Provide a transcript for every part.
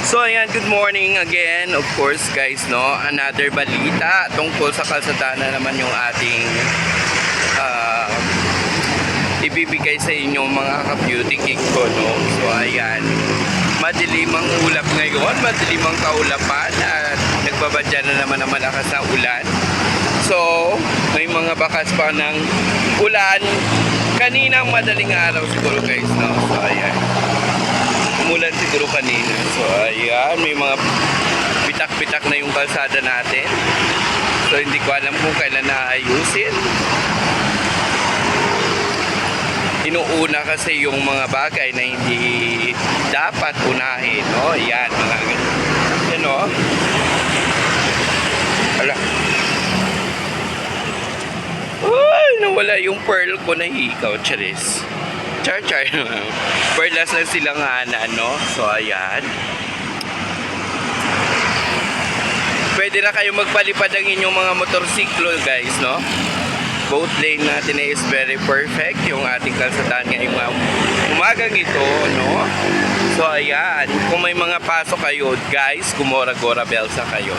So ayan, good morning again. Of course guys, no, another balita tungkol sa kalsada na naman yung ating ah, ibibigay sa inyo mga ka-beauty cake ko, no. So ayan, madilim ang ulap ngayon, madilim ang kaulapan at nagbabadya na naman ang malakas na ulan. So may mga bakas pa ng ulan kaninang madaling araw siguro guys, no. So ayan, umulan siguro kanina. So ayan, may mga pitak-pitak na yung kalsada natin. So hindi ko alam kung kailan naayusin. Inuuna kasi yung mga bagay na hindi dapat unahin, no? Yan, mga ganyan. Yan, no? Ala. Ay, nawala yung pearl ko na hikaw, charis. Char-char. Perlas na silang hanan, no? So, ayan. Pwede na kayo magpalipad ang inyong mga motorsiklo, guys, no? Both lane natin is very perfect. Yung ating kalsadahan ngayong umagang ito, no? So, ayan. Kung may mga pasok kayo, guys, gumora-gora belsa kayo.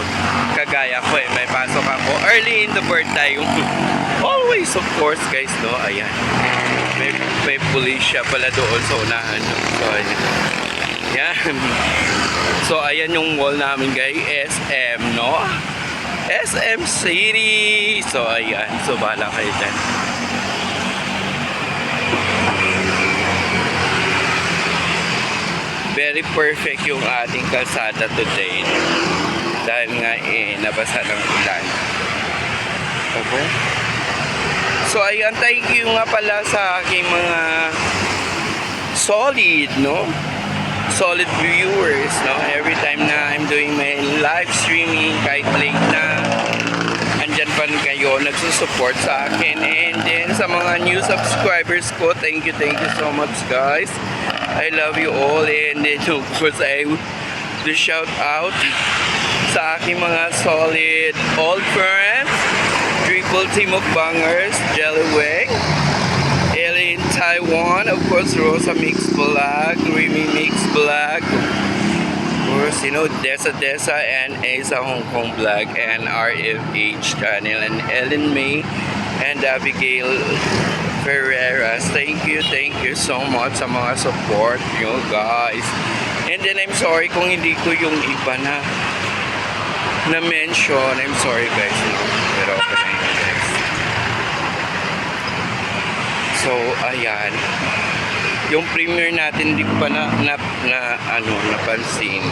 Kagaya ko, may pasok ako. Early in the bird time. Always, of course, guys, no? Ayan. May police siya pala doon sa unahan. So, ayan. Yan. So, ayan yung mall namin, guys. SM, no? SM City. So, ayan. So, bahala kayo dyan. Very perfect yung ating kalsada today. Dahil nga, nabasa ng ulan. Okay? So, ayan. Thank you nga pala sa aking mga solid, no? Solid viewers, no? Every time na I'm doing my live streaming, kahit late na, andyan pa rin kayo, nagsusupport sa akin. And then, sa mga new subscribers ko, thank you so much, guys. I love you all. And then, of course, I will shout out sa aking mga solid old friends, Triple Team of Bangers, Jelly Ellie in Taiwan, of course, Rosa Mix Vlog, Remy Mix Vlog, of course, you know, Desa and Asa Hong Kong Vlog, and RFH channel, and Ellen May, and Abigail Ferreras. Thank you so much sa mga support nyo, guys. And then, I'm sorry kung hindi ko yung iba na mention. I'm sorry, guys. Pero okay na yun, guys. So, ayan. Yung premiere natin, hindi ko pa napansin.